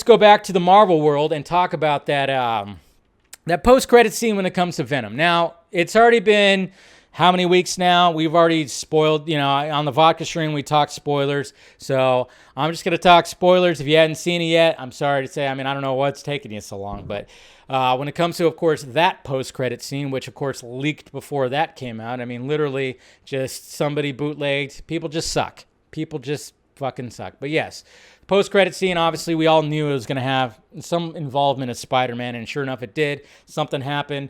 go back to the Marvel world and talk about that post-credit scene when it comes to Venom. Now, it's already been how many weeks now? We've already spoiled, on the vodka stream, we talked spoilers. So I'm just going to talk spoilers. If you hadn't seen it yet, I'm sorry to say. I don't know what's taking you so long. But when it comes to, of course, that post-credit scene, which, of course, leaked before that came out. Literally just somebody bootlegged. People just suck. People just fucking suck. But yes, post-credit scene, obviously, we all knew it was going to have some involvement of Spider-Man. And sure enough, it did. Something happened.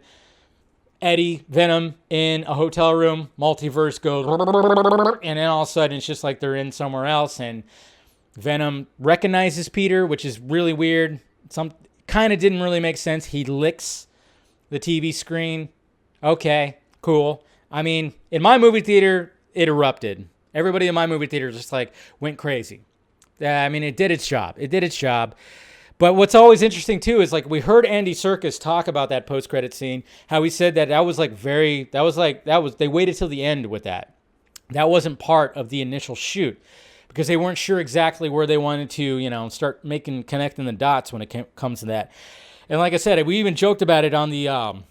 Eddie, Venom in a hotel room, multiverse goes, and then all of a sudden it's just like they're in somewhere else, and Venom recognizes Peter, which is really weird. Some kind of didn't really make sense. He licks the TV screen. Okay, cool. In my movie theater, it erupted. Everybody in my movie theater just went crazy. It did its job. It did its job. But what's always interesting, too, is we heard Andy Serkis talk about that post-credit scene, how he said that they waited till the end with that. That wasn't part of the initial shoot because they weren't sure exactly where they wanted to, start connecting the dots when it comes to that. And like I said, we even joked about it on the on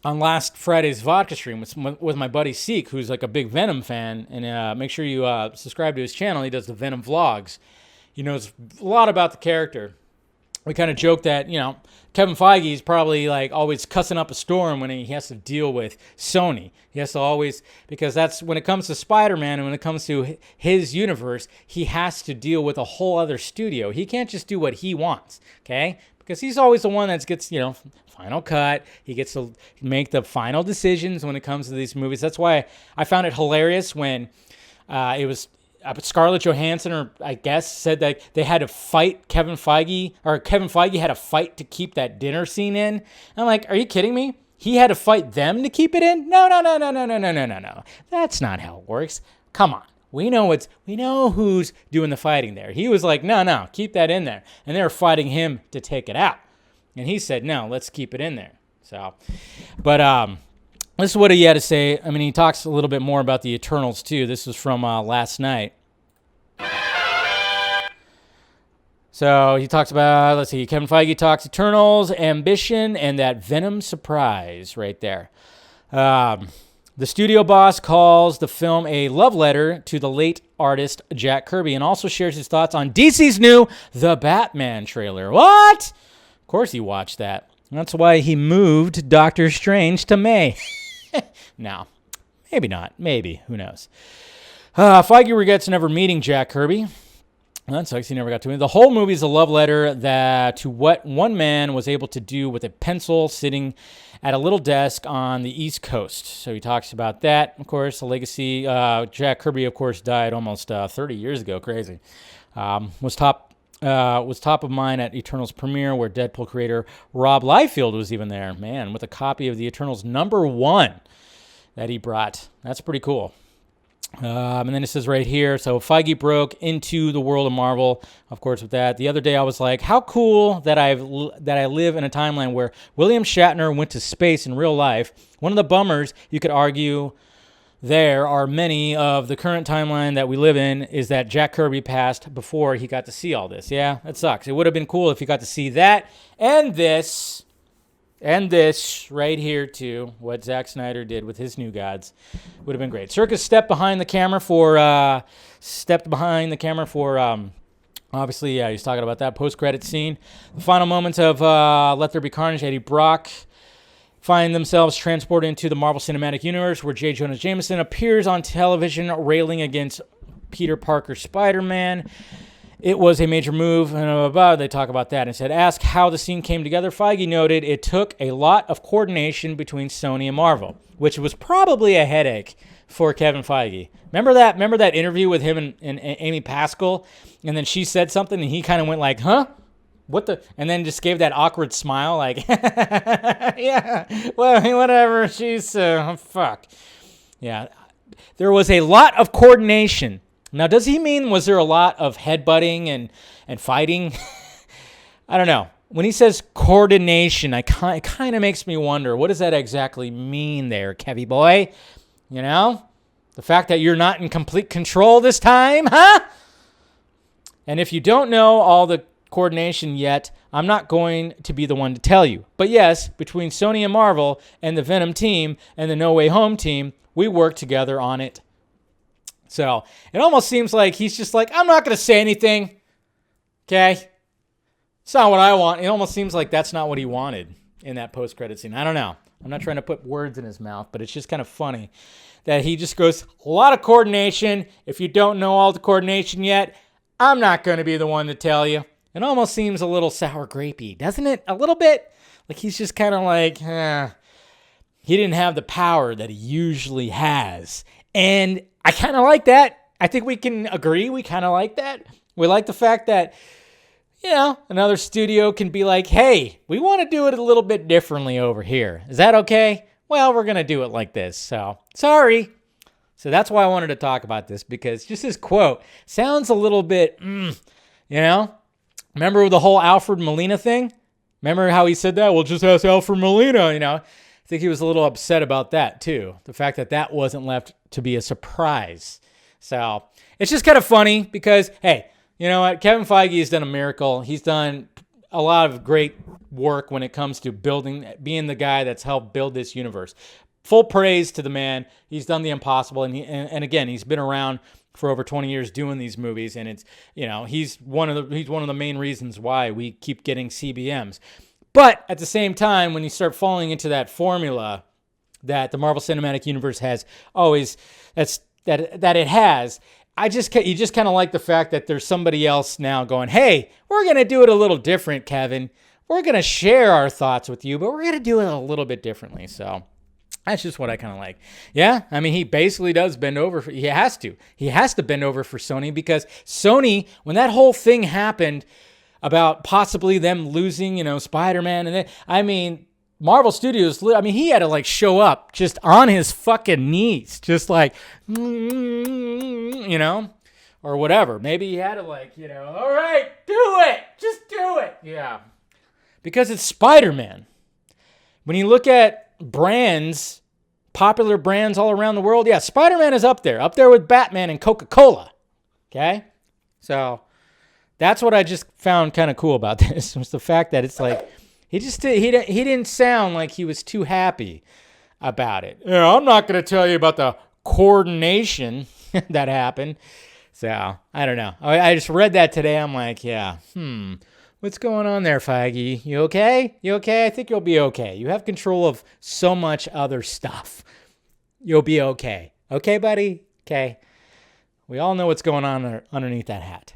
last Friday's vodka stream with my buddy Seek, who's a big Venom fan. And make sure you subscribe to his channel. He does the Venom vlogs. He knows a lot about the character. We kind of joke that, Kevin Feige is probably always cussing up a storm when he has to deal with Sony. He has to always, because that's when it comes to Spider-Man and when it comes to his universe, he has to deal with a whole other studio. He can't just do what he wants, okay? Because he's always the one that gets, final cut. He gets to make the final decisions when it comes to these movies. That's why I found it hilarious when it was Scarlett Johansson, I guess, said that they had to fight Kevin Feige had to fight to keep that dinner scene in. I'm like, are you kidding me? He had to fight them to keep it in? No. That's not how it works. Come on. We know who's doing the fighting there. He was like, no, keep that in there. And they were fighting him to take it out. And he said, no, let's keep it in there. So, but, this is what he had to say. He talks a little bit more about the Eternals, too. This was from last night. So he talks about, Kevin Feige talks Eternals, ambition, and that Venom surprise right there. The studio boss calls the film a love letter to the late artist Jack Kirby and also shares his thoughts on DC's new The Batman trailer. What? Of course he watched that. That's why he moved Doctor Strange to May. No, maybe not. Maybe. Who knows? Feige regrets never meeting Jack Kirby. That sucks. He never got to meet. The whole movie is a love letter to what one man was able to do with a pencil sitting at a little desk on the East Coast. So he talks about that. Of course, the legacy. Jack Kirby, of course, died almost 30 years ago. Crazy. Was top of mind at Eternals premiere, where Deadpool creator Rob Liefeld was even there. Man, with a copy of the Eternals #1 that he brought. That's pretty cool. And then it says right here, so Feige broke into the world of Marvel, of course, with that. The other day I was like, how cool that I live in a timeline where William Shatner went to space in real life. One of the bummers, you could argue, there are many of the current timeline that we live in is that Jack Kirby passed before he got to see all this. Yeah, that sucks. It would have been cool if he got to see that and this right here too, what Zack Snyder did with his New Gods. Would have been great. Serkis stepped behind the camera for obviously, yeah, he's talking about that post-credit scene. The final moments of Let There Be Carnage, Eddie Brock find themselves transported into the Marvel Cinematic Universe, where J. Jonah Jameson appears on television railing against Peter Parker Spider-Man. It was a major move, and they talk about that and said, ask how the scene came together. Feige noted it took a lot of coordination between Sony and Marvel, which was probably a headache for Kevin Feige. Remember that interview with him and Amy Pascal? And then she said something, and he kind of went like, huh? What the? And then just gave that awkward smile like, yeah, well, whatever. She's, fuck. Yeah. There was a lot of coordination. Now, does he mean was there a lot of headbutting and fighting? I don't know. When he says coordination, it kind of makes me wonder, what does that exactly mean there, Kevy boy? You know? The fact that you're not in complete control this time, huh? And if you don't know all the coordination yet, I'm not going to be the one to tell you. But yes, between Sony and Marvel and the Venom team and the No Way Home team, we work together on it. So it almost seems like he's just like, I'm not going to say anything. Okay? It's not what I want. It almost seems like that's not what he wanted in that post-credit scene. I don't know. I'm not trying to put words in his mouth, but it's just kind of funny that he just goes, a lot of coordination. If you don't know all the coordination yet, I'm not going to be the one to tell you. It almost seems a little sour grapey, doesn't it? A little bit. Like he's just kind of like, he didn't have the power that he usually has. And I kind of like that. I think we can agree we kind of like that. We like the fact that, another studio can be like, hey, we want to do it a little bit differently over here. Is that okay? Well, we're going to do it like this. So, sorry. So that's why I wanted to talk about this, because just this quote sounds a little bit, Remember the whole Alfred Molina thing? Remember how he said that? Well, just ask Alfred Molina, I think he was a little upset about that too. The fact that that wasn't left to be a surprise. So it's just kind of funny because, hey, you know what? Kevin Feige has done a miracle. He's done a lot of great work when it comes to being the guy that's helped build this universe. Full praise to the man. He's done the impossible. And again, he's been around for over 20 years doing these movies. And it's, he's one of the main reasons why we keep getting CBMs. But at the same time, when you start falling into that formula that the Marvel Cinematic Universe has always, that it has, you just kind of like the fact that there's somebody else now going, hey, we're going to do it a little different, Kevin. We're going to share our thoughts with you, but we're going to do it a little bit differently. So that's just what I kind of like. Yeah, I mean, he basically does bend over. He has to. He has to bend over for Sony, because Sony, when that whole thing happened about possibly them losing, Spider-Man, and Marvel Studios, he had to show up just on his fucking knees, just or whatever. Maybe he had to all right, do it. Just do it. Yeah. Because it's Spider-Man. When you look at brands, popular brands all around the world, yeah, Spider-Man is up there with Batman and Coca-Cola. Okay? So that's what I just found kind of cool about this, was the fact that it's like, he didn't sound like he was too happy about it. I'm not going to tell you about the coordination that happened. So, I don't know. I just read that today. I'm like, what's going on there, Feige? You okay? You okay? I think you'll be okay. You have control of so much other stuff. You'll be okay. Okay, buddy? Okay. We all know what's going on underneath that hat.